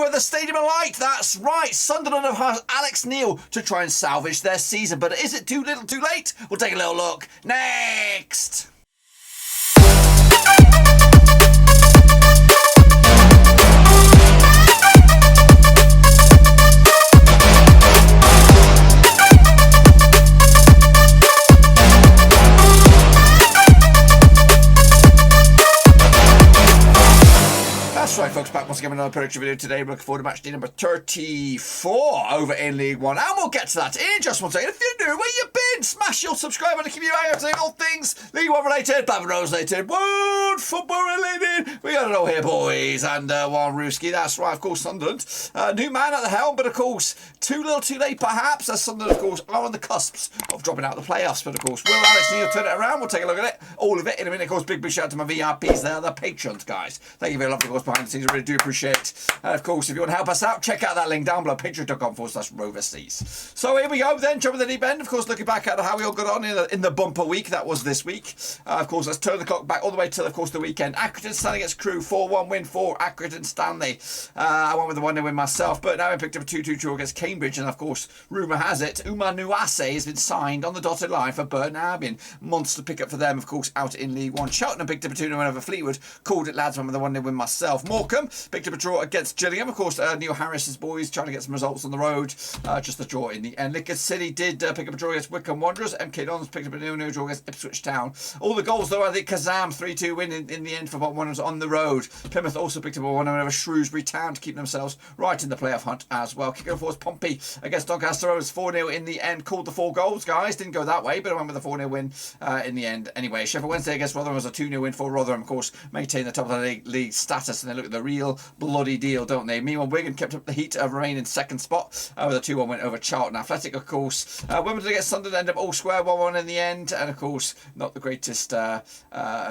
over the Stadium of Light. That's right. Sunderland have hired Alex Neil to try and salvage their season. But is it too little too late? We'll take a little look next. That's right, folks, back once again with another prediction video today. We're looking forward to match day number 34 over in League One. And we'll get to that in just one second. If you're new, where you been? Smash your subscribe button to keep you out to all things League One related, Blackburn Rovers related, world football related. We got it all here, boys. And Juan Ruski, that's right, of course, Sunderland. New man at the helm, but of course, too little too late perhaps, as Sunderland, of course, are on the cusps of dropping out of the playoffs. But of course, will Alex Neil turn it around? We'll take a look at it, all of it in a minute. Of course, big shout out to my VIPs there, the patrons, guys. Thank you very much, of course, behind the scenes. I really do appreciate it. And of course, if you want to help us out, check out that link down below, patreon.com/Roverseas. So here we go then, jump in the deep end. Of course, looking back at how we all got on in the bumper week that was this week. Of course, let's turn the clock back all the way till, of course, the weekend. Accrington Stanley against Crewe, 4-1 win for Accrington Stanley. I went with the 1-0 win myself, but now I picked up a 2-2 draw against Cambridge. And of course, rumour has it, Uma Nuase has been signed on the dotted line for Burton Albion. Monster pickup for them, of course, out in League One. Charlton picked up a 2-0 win over Fleetwood. Called it, lads, went with the 1-0 win myself. Morecambe picked up a draw against Gillingham. Of course, Neil Harris's boys trying to get some results on the road. Just a draw in the end. Lickers City did pick up a draw against Wycombe Wanderers. MK Dons picked up a 0-0 draw against Ipswich Town. All the goals, though, I think Kazam 3-2 win in the end for Bolton Wanderers on the road. Plymouth also picked up a 1-0 over Shrewsbury Town to keep themselves right in the playoff hunt as well. Kicking forwards Pompey against Doncaster. It was 4-0 in the end. Called the 4 goals, guys. Didn't go that way, but I went with a 4-0 win in the end. Anyway, Sheffield Wednesday against Rotherham was a 2-0 win for Rotherham. Of course, maintain the top of the league status, and they look at the real bloody deal, don't they? Meanwhile, Wigan kept up the heat of remaining in second spot with a 2-1 win over Charlton. Athletic, of course. Wimbledon against Sunderland ended up all square 1-1 in the end, and of course, not the greatest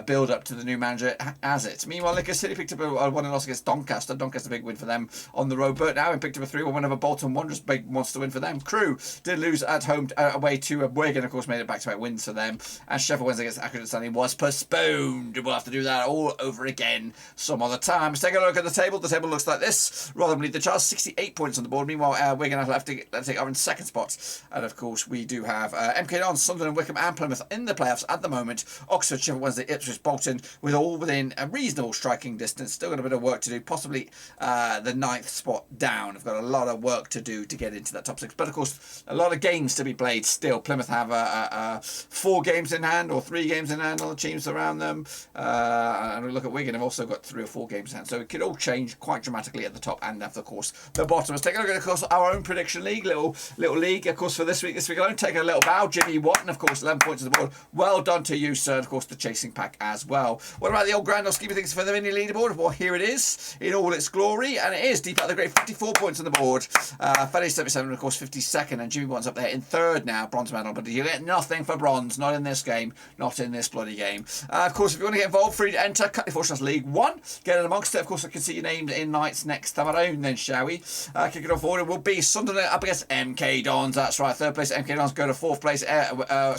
build up to the new manager as it. Meanwhile, Lickers City picked up a 1-0 loss against Doncaster. Doncaster, big win for them on the road. Burton Albion picked up a 3-1 win over Bolton Wanderers. Big monster win for them. Crewe did lose at home away to Wigan. Of course, made it back-to-back wins for them. And Sheffield Wednesday against Accrington Stanley was postponed. We'll have to do that all over again some other time. Let's take a look at the table. The table looks like this. Rotherham lead the charge, 68 points on the board. Meanwhile, Wigan Athletic are in second spot. And of course, we do have MK Dons, Sunderland, Wycombe and Plymouth in the playoffs at the moment. Oxford, Sheffield Wednesday, Ipswich, Bolton, with all within a reasonable striking distance. Still got a bit of work to do. Possibly the 9th spot down. I've got a lot of work to do to get into that top 6. But of course, a lot of games to be played still. Plymouth have 4 games in hand or 3 games in hand on the teams around them. And we look at Wigan, have also got 3 or 4 games in hand. So it could all change quite dramatically at the top and of course the bottom. Let's take a look at, of course, our own prediction league, little league, of course, for this week alone. Take a little bow. Jimmy Watton, of course, 11 points on the board. Well done to you, sir. And of course, the chasing pack as well. What about the old grand scheme of things for the mini leaderboard? Well, here it is in all its glory, and it is deep out of the grave. 54 points on the board. Feddy 77, of course, 52nd, and Jimmy Watton's up there in 3rd now, bronze medal. But you get nothing for bronze, not in this game, not in this bloody game. Of course, if you want to get involved, free to enter. Cut your fortunes League 1. Get in amongst it. Of course, I can see your names in Night's next time around. Then, shall we? Kicking off order will be Sunderland up against MK Dons. That's right, 3rd place MK Dons go to 4th place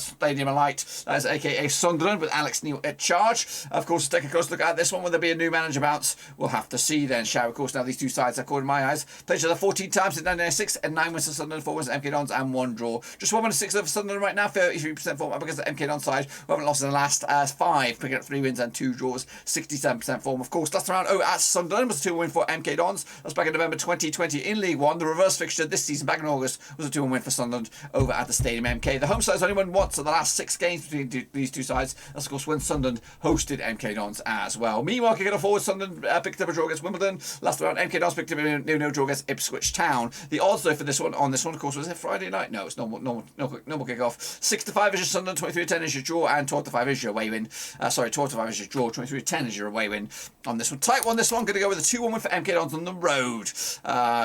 Stadium of Light. That's aka Sunderland with Alex Neil at charge. Of course, take a close look at this one. Will there be a new manager bounce? We'll have to see then, shall we? Of course, now these two sides, according to my eyes, played each other 14 times in 1996 and 9 wins for Sunderland, 4 wins for MK Dons and 1 draw. Just 1 win and 6 for Sunderland right now, 33% form up against the MK Dons side. We haven't lost in the last 5, picking up 3 wins and 2 draws, 67% form. Of course, last round over at Sunderland was a 2 win for MK Dons. That's back in November 2020 in League One. The reverse fixture this season back in August was a 2-1 win for Sunderland over at the Stadium MK. The home side's only won once of the last 6 games between these two sides. That's of course when Sunderland hosted MK Dons as well. Meanwhile, kicking off forward, Sunderland picked up a draw against Wimbledon. Last round, MK Dons picked up a 0-0 draw against Ipswich Town. The odds though for this one, of course, was it Friday night? No, it's normal kick-off. 6-5 is your Sunderland, 23-10 is your draw, and 12-5 is your away win. 12-5 is your draw, 23-10 is your away win on this one. Tight one this one. Going to go with a 2-1 win for MK Dons on the road.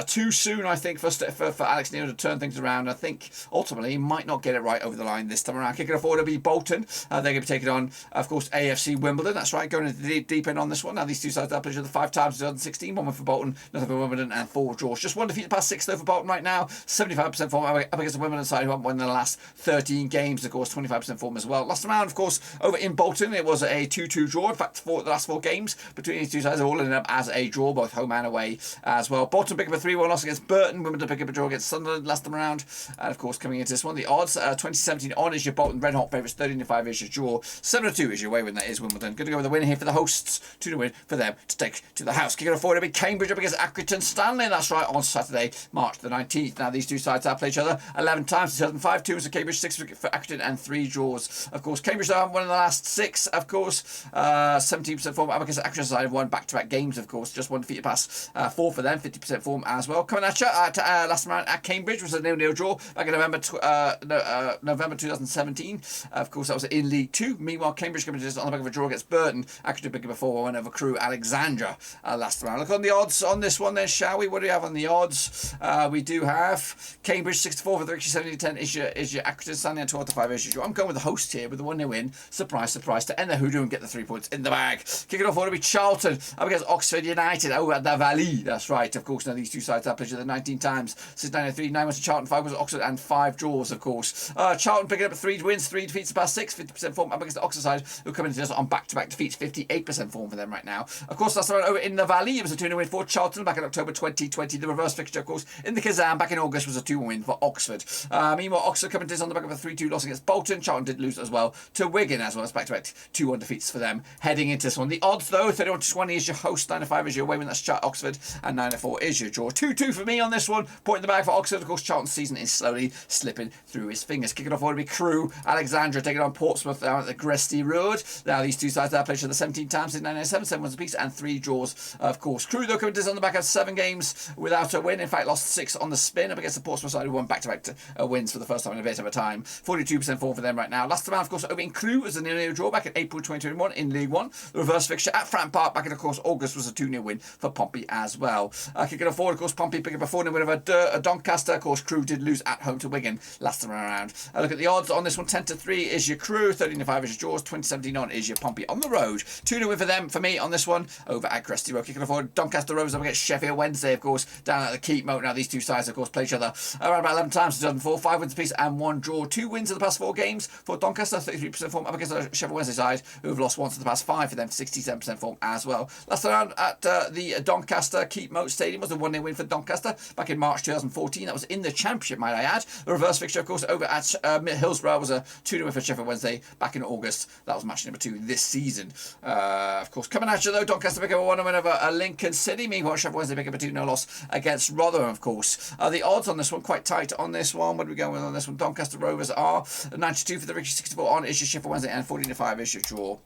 Too soon, I think, for Alex Neil to turn things around. I think ultimately he might not get get it right over the line this time around. Kicking off order will be Bolton. They're going to be taking on, of course, AFC Wimbledon. That's right, going into the deep end on this one. Now, these two sides have played each other 5 times in 2016. 1 win for Bolton, nothing for Wimbledon, and 4 draws. Just 1 defeat the past 6, though, for Bolton right now. 75% form up against the Wimbledon side, who haven't won in the last 13 games. Of course, 25% form as well. Last round, of course, over in Bolton, it was a 2-2 draw. In fact, the last 4 games between these two sides have all ended up as a draw, both home and away as well. Bolton pick up a 3-1 loss against Burton. Wimbledon pick up a draw against Sunderland last time around. And, of course, coming into this one, the odds, 2017 on is your Bolton red hot favourites, 13-5 is your draw, 7-2 is your away win, that is Wimbledon. Good to go with the win here for the hosts, 2-0 win for them to take to the house. Kicking it forward, it'll be Cambridge up against Accrington Stanley, that's right, on Saturday, March the 19th. Now, these two sides have played each other 11 times, 2005, 2 for Cambridge, 6 for Accrington, and 3 draws. Of course, Cambridge haven't won in the last 6, of course, 17% form up against Accrington side have won back-to-back games, of course, just 1 defeat pass, 4 for them, 50% form as well. Coming at you last round at Cambridge was a 0-0 draw back in November 2017. Of course, that was in League 2. Meanwhile, Cambridge coming to this on the back of a draw against Burton. Accrington picking up a 4-1 over Crewe, Alexandra last round. Look on the odds on this one then, shall we? What do we have on the odds? We do have Cambridge 6-4 for the victory, 70-10 is your Accrington, Stanley, and 12-5 is your draw. I'm going with the host here with the 1-0 win. Surprise, surprise, to end the hoodoo and get the 3 points in the bag. Kicking off, will be Charlton up against Oxford United over at the Valley. That's right. Of course, now these two sides have played each other 19 times since 1993. 9 wins to Charlton, 5 wins to Oxford, and 5 draws, of course. Charlton picking up 3 wins, 3 defeats the past 6, 50% form up against the Oxford side, who are coming into this on back-to-back defeats, 58% form for them right now. Of course, that's over in the Valley. It was a 2-0 win for Charlton back in October 2020. The reverse fixture, of course, in the Kazan back in August was a 2-1 win for Oxford. Meanwhile, Oxford coming to this on the back of a 3-2 loss against Bolton. Charlton did lose as well to Wigan, as well as back-to-back 2-1 defeats for them heading into this one. The odds, though, 31-20 is your host, 9-5 is your away win, that's Oxford, and 9-4 is your draw. 2-2 for me on this one. Point in the bag for Oxford. Of course, Charlton's season is slowly slipping through his fingers. Kicking off, will be Crewe, Alexandra taking on Portsmouth down at the Gresty Road. Now, these two sides have played each other 17 times in 1997, 7 wins apiece, and 3 draws, of course. Crewe, though, coming to this on the back of 7 games without a win. In fact, lost 6 on the spin up against the Portsmouth side, who won back-to-back wins for the first time in a bit of a time. 42% form for them right now. Last time out, of course, over in Crewe was a 0-0 draw back in April 2021 in League 1. The reverse fixture at Fratton Park back in, of course, August was a 2-0 win for Pompey as well. Kicking off forward, of course, Pompey picking up a 4-0 win over Doncaster. Of course, Crewe did lose at home to Wigan last time around. Look at the odds on this one. 10-3 is your Crewe, 13-5 is your draws, 20-17 on is your Pompey on the road. 2-0 win for them, for me, on this one, over at Gresty Road. Kicking off forward, Doncaster Rovers up against Sheffield Wednesday, of course, down at the Keep Moat. Now, these two sides, of course, play each other around about 11 times in 2004, 5 wins apiece and 1 draw. 2 wins in the past 4 games for Doncaster, 33% form up against the Sheffield Wednesday side, who have lost once in the past 5 for them, 67% form as well. Last round at the Doncaster Keep Moat Stadium was a 1-0 win for Doncaster back in March 2014. That was in the Championship, might I add. The reverse fixture, of course, over at Hillsborough was a 2-0 win for Sheffield Wednesday back in August. That was match number 2 this season. Of course, coming at you, though, Doncaster pick up a 1-0 win over Lincoln City. Meanwhile, Sheffield Wednesday pick up a 2-0 loss against Rotherham, of course. The odds on this one, quite tight on this one. What are we going with on this one? Doncaster Rovers are 92 for the victory, 64 on is your Sheffield Wednesday, and 14-5 is your draw.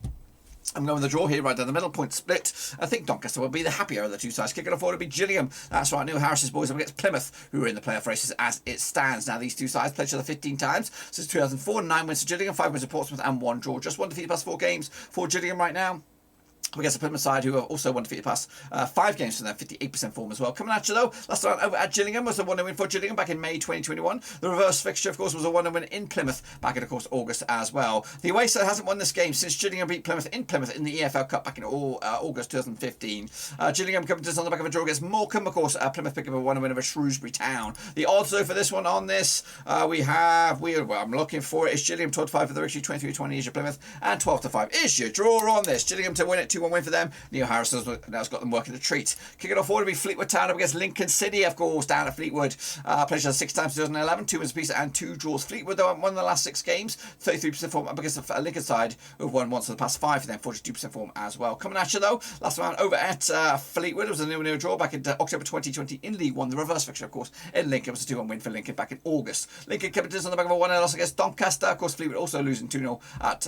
I'm going with the draw here, right down the middle, point split. I think Doncaster will be the happier of the two sides. Kicking off forward will be Gillingham. That's right, Neil Harris's boys up against Plymouth, who are in the playoff races as it stands. Now, these two sides played each other 15 times since 2004. 9 wins to Gillingham, 5 wins to Portsmouth, and 1 draw. Just 1 defeat past 4 games for Gillingham right now. Against the Plymouth side, who have also won defeated past 5 games for them, 58% form as well. Coming at you, though, last round over at Gillingham was a 1-0 win for Gillingham back in May 2021. The reverse fixture, of course, was a 1-0 win in Plymouth back in, of course, August as well. The away side hasn't won this game since Gillingham beat Plymouth in the EFL Cup back in August 2015. Gillingham coming to us on the back of a draw against Morecambe. Of course, Plymouth picking up a 1-0 win over Shrewsbury Town. The odds, though, for this one on this, I'm looking for it. It's Gillingham 12-5 for the victory, 23-20 is your Plymouth, and 12-5 is your draw on this. Gillingham to win it, 2-1 win for them. Neil Harris has got them working a treat. Kicking off forward will be Fleetwood Town up against Lincoln City, of course, down at Fleetwood. Played 6 times in 2011, 2 wins apiece and 2 draws. Fleetwood, though, won the last 6 games, 33% form up against the Lincoln side, who have won once in the past 5 for them, 42% form as well. Coming at you, though, last round over at Fleetwood, it was a 0-0 draw back in October 2020 in League 1. The reverse fixture, of course, in Lincoln was a 2-1 win for Lincoln back in August. Lincoln kept it on the back of a 1-0 loss against Doncaster. Of course, Fleetwood also losing 2-0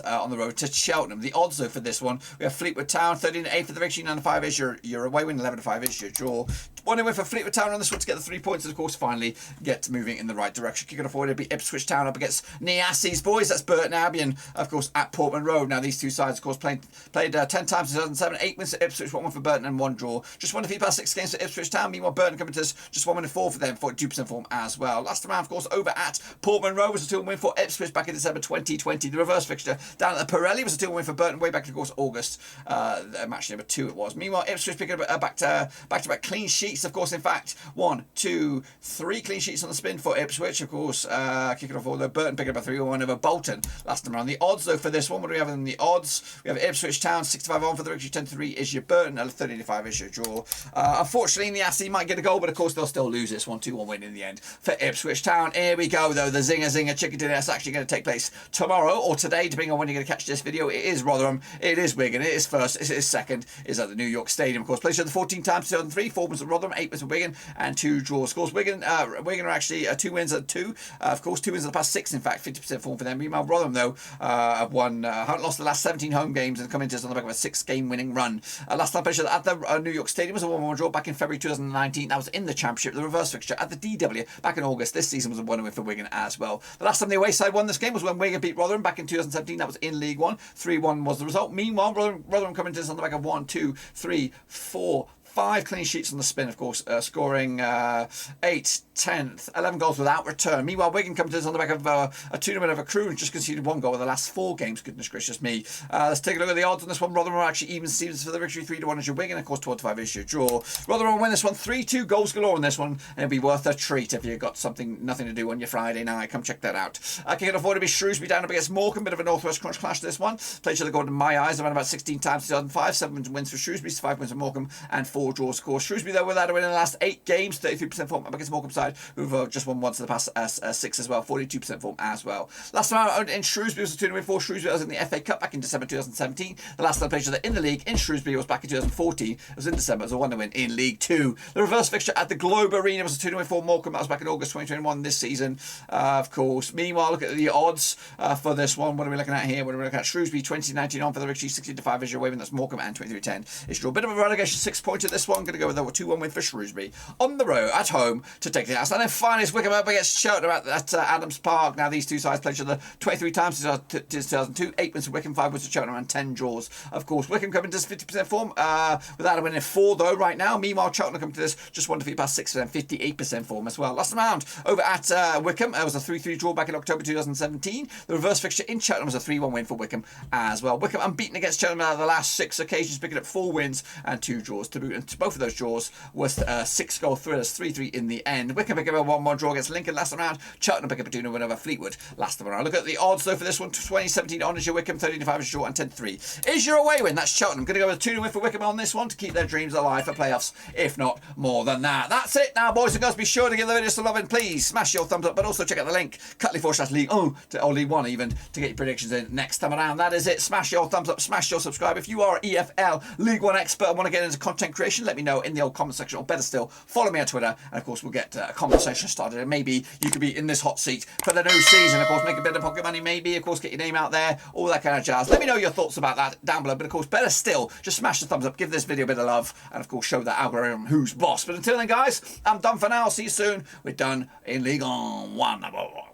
on the road to Cheltenham. The odds, though, for this one, we have Fleetwood Town, 13-8 for the victory, 9-5 is your away win, 11-5 is your draw. 1-0 win for Fleetwood Town on this one to get the 3 points and, of course, finally get moving in the right direction. Kicking off forward, it'll be Ipswich Town up against Niassi's boys. That's Burton Albion, of course, at Portman Road. Now, these two sides, of course, played 10 times in 2007. 8 wins for Ipswich, 1 win for Burton, and 1 draw. Just won a few past 6 games for Ipswich Town. Meanwhile, Burton coming to us, just 1 win and 4 for them, 42% form as well. Last time, of course, over at Portman Road was a 2-1 win for Ipswich back in December 2020. The reverse fixture down at the Pirelli was a 2-1 win for Burton way back in, of course, August. Match number 2 it was. Meanwhile, Ipswich picking up back-to-back clean sheets, of course. In fact, 1, 2, 3 clean sheets on the spin for Ipswich, of course. Kicking off all the Burton picking up a 3-1 over Bolton last time around. The odds, though, for this one, what do we have in the odds? We have Ipswich Town 65 on for the victory, 10-3 is your Burton, 30-5 is your draw. Unfortunately, Niassi might get a goal, but of course they'll still lose this one. 2-1 win in the end for Ipswich Town. Here we go, though. The zinger chicken dinner is actually going to take place tomorrow or today, depending on when you're going to catch this video. It is Rotherham, it is Wigan, it is first, it is second, is at the New York Stadium, of course. Played the 14 times, 2003, 4 wins at Rotherham, 8 wins at Wigan, and 2 draws. Of course, Wigan are actually 2 wins at 2. Of course, 2 wins at the past 6, in fact, 50% form for them. Meanwhile, Rotherham, though, have haven't lost the last 17 home games and come into us on the back of a 6-game winning run. Last time played at the New York Stadium was a 1-1 draw back in February 2019. That was in the Championship. The reverse fixture at the DW back in August. This season was a 1-win for Wigan as well. The last time the away side won this game was when Wigan beat Rotherham back in 2017. That was in League One. 3-1 was the result. Meanwhile, Rotherham coming to us on the back of 1, 2, 3, 4, 5 clean sheets on the spin, of course, scoring 8, 10th, 11 goals without return. Meanwhile, Wigan come to us on the back of a tournament over Crewe and just conceded 1 goal in the last 4 games. Goodness gracious me. Let's take a look at the odds on this one. Rotherham are actually even Stevens for the victory, 3-1 is your Wigan, of course, 12-5 is your draw. Rotherham will win this one, 3-2 goals galore in this one, and it'll be worth a treat if you've got nothing to do on your Friday night. Come check that out. Kicking off, to be Shrewsbury down up against Morecambe, bit of a northwest crunch clash this one. Played each other good in my eyes, around about 16 times 2005, 7 wins for Shrewsbury, 5 wins for Morecambe, and 4 draws, of course. Shrewsbury, though, without a win in the last 8 games, 33% form up against Morecambe side, who've just won once in the past 6 as well, 42% form as well. Last time out in Shrewsbury was a 2-win for Shrewsbury. Was in the FA Cup back in December 2017. The last time played each other in the league in Shrewsbury was back in 2014. It was in December. It was a 1-win in League 2. The reverse fixture at the Globe Arena was a 2-win for Morecambe. That was back in August 2021 this season, of course. Meanwhile, look at the odds for this one. What are we looking at here? What are we looking at? Shrewsbury 2019 on for the victory, 16-5 is your win. That's Morecambe, and 23-10 is your bit of a relegation 6-pointer this one. Going to go with a 2-1 win for Shrewsbury on the road at home to take the house. And then finally, it's Wycombe up against Cheltenham at Adams Park. Now, these two sides played each other 23 times since 2002. 8 wins for Wycombe, 5 wins for Cheltenham, and 10 draws. Of course, Wycombe coming to this 50% form without a win in 4, though, right now. Meanwhile, Cheltenham coming to this just 1 defeat past 6 for them, 58% form as well. Last round over at Wycombe, it was a 3-3 draw back in October 2017. The reverse fixture in Cheltenham was a 3-1 win for Wycombe as well. Wycombe unbeaten against Cheltenham out of the last 6 occasions, picking up 4 wins and 2 draws to boot. And both of those draws was 6-goal thrillers, 3-3 in the end. Wycombe picking up a 1-1 draw against Lincoln last round. Cheltenham picking up a 2-0 win over Fleetwood last time around. Look at the odds, though, for this one. 2017 on is your Wycombe, 13-5 is your draw, and 10-3 is your away win. That's Cheltenham. Going to go with a 2-0 win for Wycombe on this one to keep their dreams alive for playoffs, if not more than that. That's it now, boys and girls. Be sure to give the video some love and please smash your thumbs up, but also check out the link, Cutley/League or League 1 even, to get your predictions in next time around. That is it. Smash your thumbs up, smash your subscribe. If you are an EFL League 1 expert and want to get into content creation, let me know in the old comment section, or better still, follow me on Twitter, and of course we'll get a conversation started, and maybe you could be in this hot seat for the new season. Of course, make a bit of pocket money, maybe, of course, get your name out there, all that kind of jazz. Let me know your thoughts about that down below, but of course, better still, just smash the thumbs up, give this video a bit of love, and of course, show that algorithm who's boss. But until then, guys, I'm done for now. I'll see you soon. We're done in League 1.